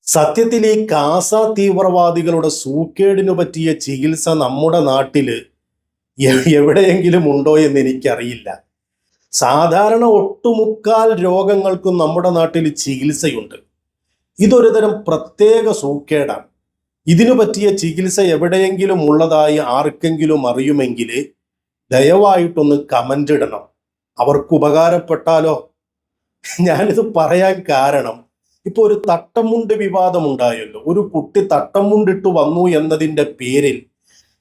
സത്യത്തിൽ ഈ കാസ തീവ്രവാദികളുടെ സൂക്കേടിനു പറ്റിയ ചികിത്സ നമ്മുടെ നാട്ടില് എവിടെയെങ്കിലും ഉണ്ടോ എന്ന് എനിക്കറിയില്ല. സാധാരണ ഒട്ടുമുക്കാൽ രോഗങ്ങൾക്കും നമ്മുടെ നാട്ടിൽ ചികിത്സയുണ്ട്. ഇതൊരു തരം പ്രത്യേക സൂക്കേടാണ്. ഇതിനു പറ്റിയ ചികിത്സ എവിടെയെങ്കിലും ഉള്ളതായി ആർക്കെങ്കിലും അറിയുമെങ്കിൽ ദയവായിട്ടൊന്ന് കമന്റ് ഇടണം. അവർക്ക് ഉപകാരപ്പെട്ടാലോ? ഞാനിത് പറയാൻ കാരണം, ഇപ്പൊ ഒരു തട്ടമുണ്ട് വിവാദം ഉണ്ടായല്ലോ. ഒരു കുട്ടി തട്ടമുണ്ടിട്ട് വന്നു എന്നതിൻ്റെ പേരിൽ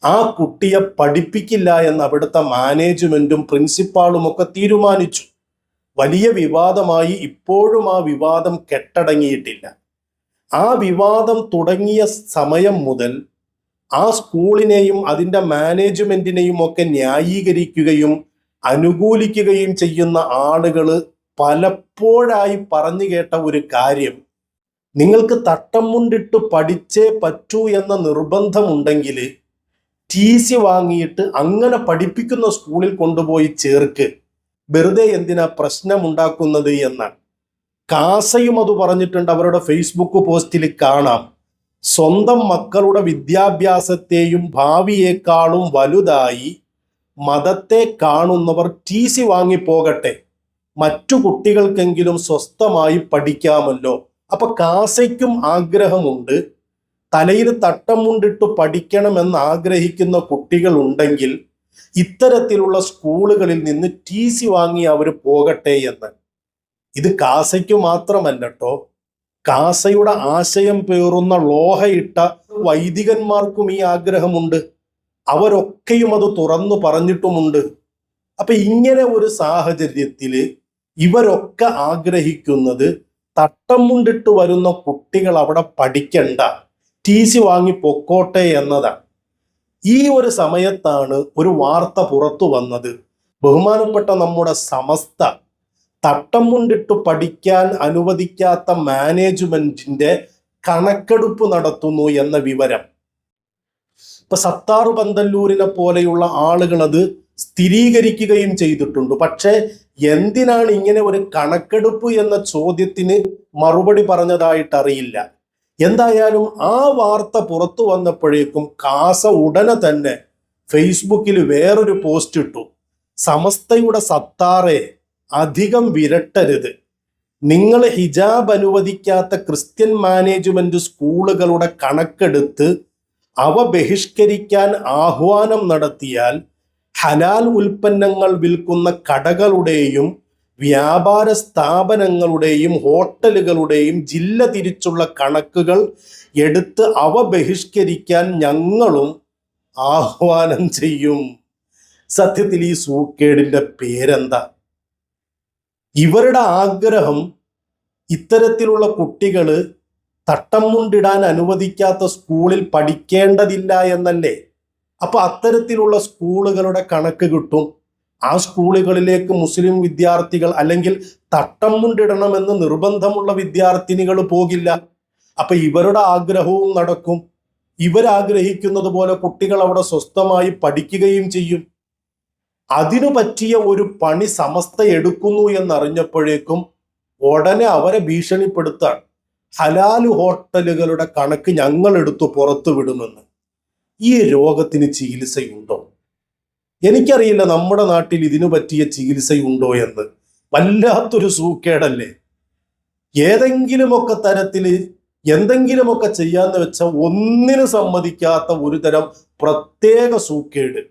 ആ കുട്ടിയെ പഠിപ്പിക്കില്ല എന്ന് അവിടുത്തെ മാനേജ്മെന്റും പ്രിൻസിപ്പാളും ഒക്കെ തീരുമാനിച്ചു. വലിയ വിവാദമായി. ഇപ്പോഴും ആ വിവാദം കെട്ടടങ്ങിയിട്ടില്ല. ആ വിവാദം തുടങ്ങിയ സമയം മുതൽ ആ സ്കൂളിനെയും അതിൻ്റെ മാനേജ്മെന്റിനെയും ഒക്കെ ന്യായീകരിക്കുകയും അനുകൂലിക്കുകയും ചെയ്യുന്ന ആളുകൾ പലപ്പോഴായി പറഞ്ഞു കേട്ട ഒരു കാര്യം, നിങ്ങൾക്ക് തട്ടം മുണ്ടിട്ട് പഠിച്ചേ പറ്റൂ എന്ന നിർബന്ധമുണ്ടെങ്കിൽ TC വാങ്ങിയിട്ട് അങ്ങനെ പഠിപ്പിക്കുന്ന സ്കൂളിൽ കൊണ്ടുപോയി ചേർക്ക്. വെറുതെ എന്തിനാ പ്രശ്നമുണ്ടാക്കുന്നത് എന്നാണ്. കാസയും അത് പറഞ്ഞിട്ടുണ്ട്. അവരുടെ ഫേസ്ബുക്ക് പോസ്റ്റിൽ കാണാം, സ്വന്തം മക്കളുടെ വിദ്യാഭ്യാസത്തെയും ഭാവിയേക്കാളും വലുതായി മതത്തെ കാണുന്നവർ TC വാങ്ങിപ്പോകട്ടെ, മറ്റു കുട്ടികൾക്കെങ്കിലും സ്വസ്ഥമായി പഠിക്കാമല്ലോ. അപ്പൊ കാസയ്ക്കും ആഗ്രഹമുണ്ട്. തലയിൽ തട്ടം മുണ്ടിട്ട് പഠിക്കണമെന്ന് ആഗ്രഹിക്കുന്ന കുട്ടികൾ ഉണ്ടെങ്കിൽ ഇത്തരത്തിലുള്ള സ്കൂളുകളിൽ നിന്ന് TC വാങ്ങി അവർ പോകട്ടെ എന്ന്. ഇത് കാസയ്ക്ക് മാത്രമല്ലട്ടോ, കാസയുടെ ആശയം പേറുന്ന ലോഹയിട്ട വൈദികന്മാർക്കും ഈ ആഗ്രഹമുണ്ട്. അവരൊക്കെയും അത് തുറന്നു പറഞ്ഞിട്ടുമുണ്ട്. അപ്പൊ ഇങ്ങനെ ഒരു സാഹചര്യത്തില് ഇവരൊക്കെ ആഗ്രഹിക്കുന്നത് തട്ടം മുണ്ടിട്ട് വരുന്ന കുട്ടികൾ അവിടെ പഠിക്കണ്ട, TC വാങ്ങി പൊക്കോട്ടെ എന്നതാണ്. ഈ ഒരു സമയത്താണ് ഒരു വാർത്ത പുറത്തു വന്നത്. ബഹുമാനപ്പെട്ട നമ്മുടെ സമസ്ത തട്ടം മുണ്ടിട്ട് പഠിക്കാൻ അനുവദിക്കാത്ത മാനേജ്മെന്റിന്റെ കണക്കെടുപ്പ് നടത്തുന്നു എന്ന വിവരം. ഇപ്പൊ സത്താർ പന്തല്ലൂരിനെ പോലെയുള്ള ആളുകൾ അത് സ്ഥിരീകരിക്കുകയും ചെയ്തിട്ടുണ്ട്. പക്ഷേ എന്തിനാണ് ഇങ്ങനെ ഒരു കണക്കെടുപ്പ് എന്ന ചോദ്യത്തിന് മറുപടി പറഞ്ഞതായിട്ട് അറിയില്ല. എന്തായാലും ആ വാർത്ത പുറത്തു വന്നപ്പോഴേക്കും കാസ ഉടനെ തന്നെ ഫേസ്ബുക്കിൽ വേറൊരു പോസ്റ്റ് ഇട്ടു. സമസ്തയുടെ സത്താറെ അധികം വിരട്ടരുത്, നിങ്ങൾ ഹിജാബ് അനുവദിക്കാത്ത ക്രിസ്ത്യൻ മാനേജ്മെന്റ് സ്കൂളുകളുടെ കണക്കെടുത്ത് അവ ബഹിഷ്കരിക്കാൻ ആഹ്വാനം നടത്തിയാൽ ഹലാൽ ഉൽപ്പന്നങ്ങൾ വിൽക്കുന്ന കടകളുടെയും വ്യാപാര സ്ഥാപനങ്ങളുടെയും ഹോട്ടലുകളുടെയും ജില്ല തിരിച്ചുള്ള കണക്കുകൾ എടുത്ത് അവ ബഹിഷ്കരിക്കാൻ ഞങ്ങളും ആഹ്വാനം ചെയ്യും. സത്യത്തിൽ ഈ സൂക്കേടിന്റെ പേരെന്താ? ഇവരുടെ ആഗ്രഹം ഇത്തരത്തിലുള്ള കുട്ടികൾ തട്ടം മുണ്ടിടാൻ അനുവദിക്കാത്ത സ്കൂളിൽ പഠിക്കേണ്ടതില്ല എന്നല്ലേ? അപ്പൊ അത്തരത്തിലുള്ള സ്കൂളുകളുടെ കണക്ക് കിട്ടും. ആ സ്കൂളുകളിലേക്ക് മുസ്ലിം വിദ്യാർത്ഥികൾ അല്ലെങ്കിൽ തട്ടം മുണ്ടിടണമെന്ന് നിർബന്ധമുള്ള വിദ്യാർത്ഥിനികൾ പോകില്ല. അപ്പൊ ഇവരുടെ ആഗ്രഹവും നടക്കും. ഇവരാഗ്രഹിക്കുന്നത് പോലെ കുട്ടികൾ അവിടെ സ്വസ്ഥമായി പഠിക്കുകയും ചെയ്യും. അതിനു പറ്റിയ ഒരു പണി സമസ്ത എടുക്കുന്നു എന്നറിഞ്ഞപ്പോഴേക്കും ഉടനെ അവരെ ഭീഷണിപ്പെടുത്താൻ, ഹലാല് ഹോട്ടലുകളുടെ കണക്ക് ഞങ്ങൾ എടുത്തു പുറത്തു വിടുമെന്ന്. ഈ രോഗത്തിന് ചികിത്സയുണ്ടോ? എനിക്കറിയില്ല നമ്മുടെ നാട്ടിൽ ഇതിനു പറ്റിയ ചികിത്സയുണ്ടോ എന്ന്. വല്ലാത്തൊരു സൂക്കേടല്ലേ. ഏതെങ്കിലുമൊക്കെ തരത്തിൽ എന്തെങ്കിലുമൊക്കെ ചെയ്യാന്ന് വെച്ചാൽ ഒന്നിനു സമ്മതിക്കാത്ത ഒരു തരം പ്രത്യേക സൂക്കേട്.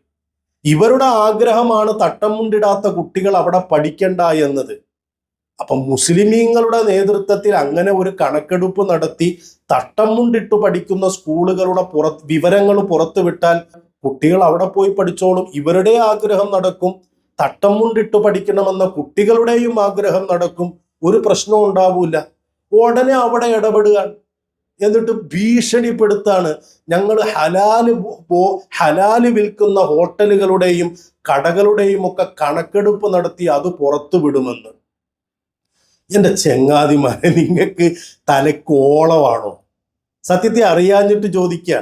ഇവരുടെ ആഗ്രഹമാണ് തട്ടം മുണ്ടിടാത്ത കുട്ടികൾ അവിടെ പഠിക്കണ്ട എന്നത്. അപ്പം മുസ്ലിമീങ്ങളുടെ നേതൃത്വത്തിൽ അങ്ങനെ ഒരു കണക്കെടുപ്പ് നടത്തി തട്ടം മുണ്ടിട്ട് പഠിക്കുന്ന സ്കൂളുകളുടെ വിവരങ്ങൾ പുറത്തുവിട്ടാൽ കുട്ടികൾ അവിടെ പോയി പഠിച്ചോളും. ഇവരുടെ ആഗ്രഹം നടക്കും. തട്ടം മുണ്ടിട്ട് പഠിക്കണമെന്ന കുട്ടികളുടെയും ആഗ്രഹം നടക്കും. ഒരു പ്രശ്നവും ഉണ്ടാവൂല. ഉടനെ അവിടെ ഇടപെടുക, എന്നിട്ട് ഭീഷണിപ്പെടുത്താണ്, ഞങ്ങൾ ഹലാല് വിൽക്കുന്ന ഹോട്ടലുകളുടെയും കടകളുടെയും ഒക്കെ കണക്കെടുപ്പ് നടത്തി അത് പുറത്തു വിടുമെന്ന്. എൻ്റെ ചെങ്ങാതിമാരെ, നിങ്ങൾക്ക് തലക്കോളമാണോ? സത്യത്തെ അറിയാഞ്ഞിട്ട് ചോദിക്കുക.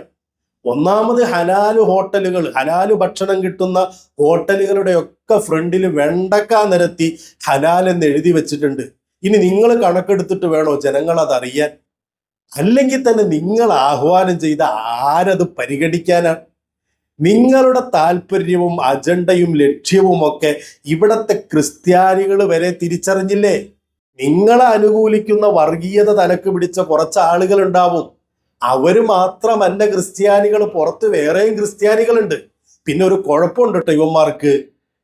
ഒന്നാമത് ഹലാല് ഹോട്ടലുകൾ, ഹലാല് ഭക്ഷണം കിട്ടുന്ന ഹോട്ടലുകളുടെ ഒക്കെ ഫ്രണ്ടിൽ വെണ്ടക്ക നിരത്തി ഹലാൽ എന്ന് എഴുതി വെച്ചിട്ടുണ്ട്. ഇനി നിങ്ങൾ കണക്കെടുത്തിട്ട് വേണോ ജനങ്ങൾ അതറിയാൻ? അല്ലെങ്കിൽ തന്നെ നിങ്ങൾ ആഹ്വാനം ചെയ്ത ആരത് പരിഗണിക്കാനാണ്? നിങ്ങളുടെ താല്പര്യവും അജണ്ടയും ലക്ഷ്യവും ഒക്കെ ഇവിടത്തെ ക്രിസ്ത്യാനികൾ വരെ തിരിച്ചറിഞ്ഞില്ലേ? നിങ്ങളെ അനുകൂലിക്കുന്ന വർഗീയത തലക്ക് പിടിച്ച കുറച്ച് ആളുകൾ ഉണ്ടാവും. അവര് മാത്രമല്ല ക്രിസ്ത്യാനികൾ, പുറത്ത് വേറെയും ക്രിസ്ത്യാനികളുണ്ട്. പിന്നെ ഒരു കുഴപ്പമുണ്ട് കേട്ടോ ഇവന്മാർക്ക്.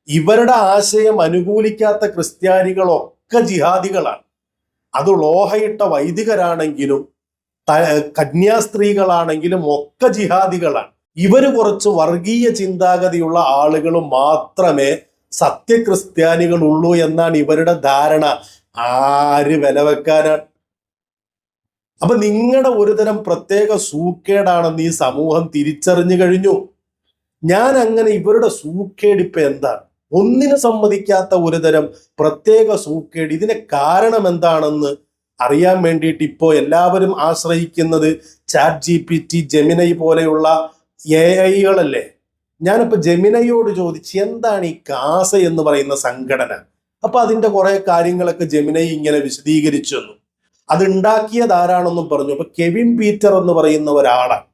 ഇവരുടെ ആശയം അനുകൂലിക്കാത്ത ക്രിസ്ത്യാനികളൊക്കെ ജിഹാദികളാണ്. അത് ലോഹയിട്ട വൈദികരാണെങ്കിലും കന്യാസ്ത്രീകളാണെങ്കിലും ഒക്കെ ജിഹാദികളാണ്. ഇവര് കുറച്ച് വർഗീയ ചിന്താഗതിയുള്ള ആളുകൾ മാത്രമേ സത്യക്രിസ്ത്യാനികളുള്ളൂ എന്നാണ് ഇവരുടെ ധാരണ. ആര് വില വെക്കാനാണ്? അപ്പൊ നിങ്ങളുടെ ഒരുതരം പ്രത്യേക സൂക്കേടാണെന്ന് ഈ സമൂഹം തിരിച്ചറിഞ്ഞു കഴിഞ്ഞു. ഞാൻ അങ്ങനെ ഇവരുടെ സൂക്കേട് ഇപ്പൊ എന്താണ്? ഒന്നിനു സമ്മതിക്കാത്ത ഒരുതരം പ്രത്യേക സൂക്കേട്. ഇതിന് കാരണം എന്താണെന്ന് അറിയാൻ വേണ്ടിയിട്ട് ഇപ്പോ എല്ലാവരും ആശ്രയിക്കുന്നത് ChatGPT, ജെമിനൈ പോലെയുള്ള AI-കളല്ലേ. ഞാനിപ്പോ ജെമിനൈയോട് ചോദിച്ചു എന്താണ് ഈ കാസ എന്ന് പറയുന്ന സംഘടന. അപ്പൊ അതിന്റെ കുറെ കാര്യങ്ങളൊക്കെ ജെമിനൈ ഇങ്ങനെ വിശദീകരിച്ചു തന്നു. അത് ഉണ്ടാക്കിയത് ആരാണെന്നും പറഞ്ഞു. അപ്പൊ കെവിൻ പീറ്റർ എന്ന് പറയുന്ന ഒരാളാണ്.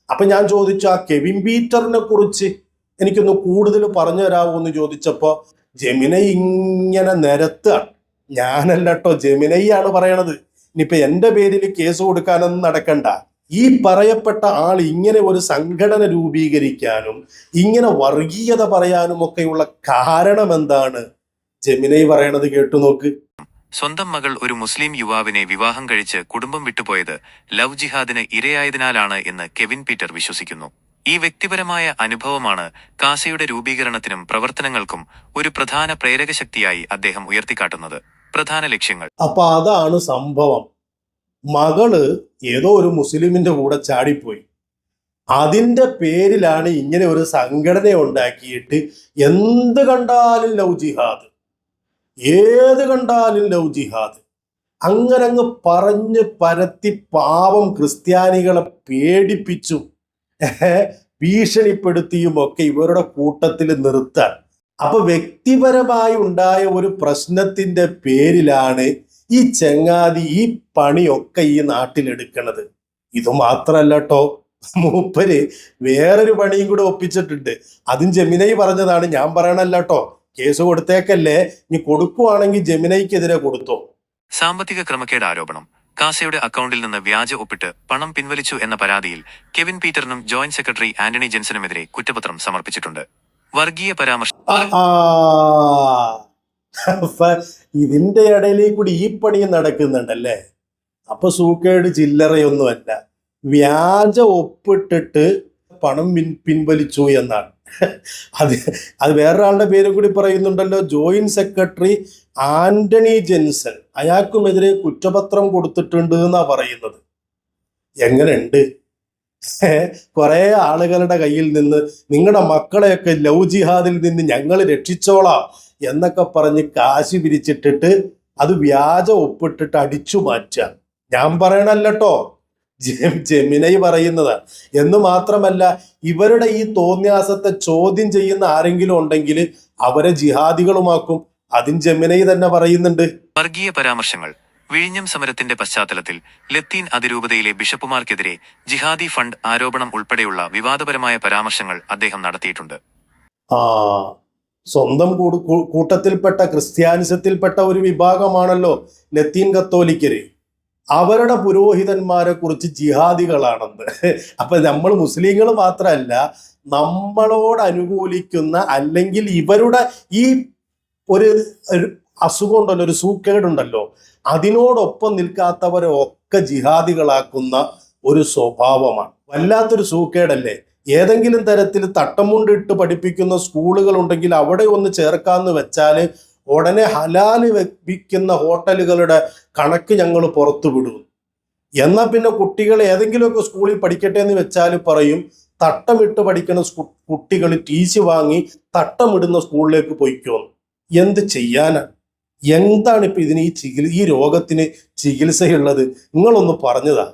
അപ്പൊ ഞാൻ ചോദിച്ചു ആ കെവിൻ പീറ്ററിനെ കുറിച്ച് എനിക്കൊന്ന് കൂടുതൽ പറഞ്ഞു തരാമോ എന്ന് ചോദിച്ചപ്പോ ജെമിനൈ ഇങ്ങനെ നിരത്തുകയാണ്. ഞാനല്ല കേട്ടോ, ജെമിനൈ ആണ് പറയണത്. ഇനിയിപ്പൊ എന്റെ പേരിൽ കേസ് കൊടുക്കാനൊന്നും നടക്കണ്ട. ഈ പറയപ്പെട്ട ആൾ ഇങ്ങനെ ഒരു സംഘടന രൂപീകരിക്കാനും ഇങ്ങനെ വർഗീയത പറയാനും ഒക്കെയുള്ള കാരണം എന്താണ്? ജെമിനൈ പറയണത് കേട്ടു നോക്ക്. സ്വന്തം മകൾ ഒരു മുസ്ലിം യുവാവിനെ വിവാഹം കഴിച്ച് കുടുംബം വിട്ടുപോയത് ലവ് ജിഹാദിന് ഇരയായതിനാലാണ് എന്ന് കെവിൻ പീറ്റർ വിശ്വസിക്കുന്നു. ഈ വ്യക്തിപരമായ അനുഭവമാണ് കാസയുടെ രൂപീകരണത്തിനും പ്രവർത്തനങ്ങൾക്കും ഒരു പ്രധാന പ്രേരകശക്തിയായി അദ്ദേഹം ഉയർത്തിക്കാട്ടുന്നത്. പ്രധാന ലക്ഷ്യങ്ങൾ. അപ്പൊ അതാണ് സംഭവം. മകള് ഏതോ ഒരു മുസ്ലിമിന്റെ കൂടെ ചാടിപ്പോയി. അതിന്റെ പേരിലാണ് ഇങ്ങനെ ഒരു സംഘടന ഉണ്ടാക്കിയിട്ട് എന്ത് കണ്ടാലും ലവ് ജിഹാദ്, ഏത് കണ്ടാലും ലവ് ജിഹാദ്, അങ്ങനെ അങ്ങ് പറഞ്ഞ് പരത്തി പാവം ക്രിസ്ത്യാനികളെ പേടിപ്പിച്ചും ഭീഷണിപ്പെടുത്തിയും ഒക്കെ ഇവരുടെ കൂട്ടത്തിൽ നിർത്താൻ. അപ്പൊ വ്യക്തിപരമായി ഉണ്ടായ ഒരു പ്രശ്നത്തിന്റെ പേരിലാണ് ഈ ചങ്ങാതി ഈ പണിയൊക്കെ ഈ നാട്ടിലെടുക്കണത്. ഇത് മാത്രല്ല കേട്ടോ, മൂപ്പര് വേറൊരു പണിയും കൂടെ ഒപ്പിച്ചിട്ടുണ്ട്. അതും ജെമിനൈ പറഞ്ഞതാണ്, ഞാൻ പറയണല്ല കേട്ടോ. കേസ് കൊടുത്തേക്കല്ലേ, ഇനി കൊടുക്കുവാണെങ്കിൽ ജെമിനൈക്കെതിരെ കൊടുത്തോ. സാമ്പത്തിക ക്രമക്കേട് ആരോപണം. കാസയുടെ അക്കൗണ്ടിൽ നിന്ന് വ്യാജ ഒപ്പിട്ട് പണം പിൻവലിച്ചു എന്ന പരാതിയിൽ കെവിൻ പീറ്ററിനും ജോയിന്റ് സെക്രട്ടറി ആന്റണി ജെൻസനുമെതിരെ കുറ്റപത്രം സമർപ്പിച്ചിട്ടുണ്ട്. വർഗീയ പരാമർശം. ഇതിന്റെ ഇടയിലേക്ക് കൂടി ഈ പണിയും നടക്കുന്നുണ്ടല്ലേ. അപ്പൊ സൂക്കേട് ചില്ലറയൊന്നുമല്ല, വ്യാജ ഒപ്പിട്ടിട്ട് പണം പിൻവലിച്ചു എന്നാണ്. അത് വേറൊരാളുടെ പേരും കൂടി പറയുന്നുണ്ടല്ലോ, ജോയിന്റ് സെക്രട്ടറി ആന്റണി ജെൻസൺ. അയാൾക്കുമെതിരെ കുറ്റപത്രം കൊടുത്തിട്ടുണ്ട് എന്നാ പറയുന്നത്. എങ്ങനെയുണ്ട്? കുറെ ആളുകളുടെ കയ്യിൽ നിന്ന് നിങ്ങളുടെ മക്കളെയൊക്കെ ലവ് ജിഹാദിൽ നിന്ന് ഞങ്ങൾ രക്ഷിച്ചോളാം എന്നൊക്കെ പറഞ്ഞ് കാശ് പിരിച്ചിട്ടിട്ട് അത് വ്യാജ ഒപ്പിട്ടിട്ട് അടിച്ചു മാറ്റുക. ഞാൻ പറയണല്ലോ, ജെമിനൈ പറയുന്നത്. എന്ന് മാത്രമല്ല, ഇവരുടെ ഈ തോന്യാസത്തെ ചോദ്യം ചെയ്യുന്ന ആരെങ്കിലും ഉണ്ടെങ്കിൽ അവരെ ജിഹാദികളുമാക്കും. അതും ജെമിനൈ തന്നെ പറയുന്നുണ്ട്. വർഗീയ പരാമർശങ്ങൾ. വിഴിഞ്ഞം സമരത്തിന്റെ പശ്ചാത്തലത്തിൽ ലത്തീൻ അതിരൂപതയിലെ ബിഷപ്പുമാർക്കെതിരെ ജിഹാദി ഫണ്ട് ആരോപണം ഉൾപ്പെടെയുള്ള വിവാദപരമായ പരാമർശങ്ങൾ അദ്ദേഹം നടത്തിയിട്ടുണ്ട്. സ്വന്തം കൂട്ടത്തിൽപ്പെട്ട ക്രിസ്ത്യാനിസത്തിൽപ്പെട്ട ഒരു വിഭാഗമാണല്ലോ ലത്തീൻ കത്തോലിക്കര്. അവരുടെ പുരോഹിതന്മാരെ കുറിച്ച് ജിഹാദികളാണെന്ന്. അപ്പൊ നമ്മൾ മുസ്ലിങ്ങൾ മാത്രമല്ല, നമ്മളോട് അനുകൂലിക്കുന്ന അല്ലെങ്കിൽ ഇവരുടെ ഈ ഒരു അസുഖം ഉണ്ടല്ലോ, ഒരു സൂക്കേടുണ്ടല്ലോ, അതിനോടൊപ്പം നിൽക്കാത്തവരെ ഒക്കെ ജിഹാദികളാക്കുന്ന ഒരു സ്വഭാവമാണ്. വല്ലാത്തൊരു സൂക്കേടല്ലേ. ഏതെങ്കിലും തരത്തിൽ തട്ടമുണ്ടിട്ട് പഠിപ്പിക്കുന്ന സ്കൂളുകൾ ഉണ്ടെങ്കിൽ അവിടെ ഒന്ന് ചേർക്കാന്ന് വെച്ചാൽ ഉടനെ ഹലാല് വെപ്പിക്കുന്ന ഹോട്ടലുകളുടെ കണക്ക് ഞങ്ങൾ പുറത്തു വിടും. എന്നാൽ പിന്നെ കുട്ടികൾ ഏതെങ്കിലുമൊക്കെ സ്കൂളിൽ പഠിക്കട്ടെ എന്ന് വെച്ചാൽ പറയും തട്ടമിട്ട് പഠിക്കുന്ന കുട്ടികൾ TC വാങ്ങി തട്ടമിടുന്ന സ്കൂളിലേക്ക് പോയിക്കോന്ന്. എന്ത് ചെയ്യാനാണ്? എന്താണ് ഇപ്പൊ ഇതിന് ഈ രോഗത്തിന് ചികിത്സയുള്ളത്? നിങ്ങളൊന്ന് പറഞ്ഞതാ.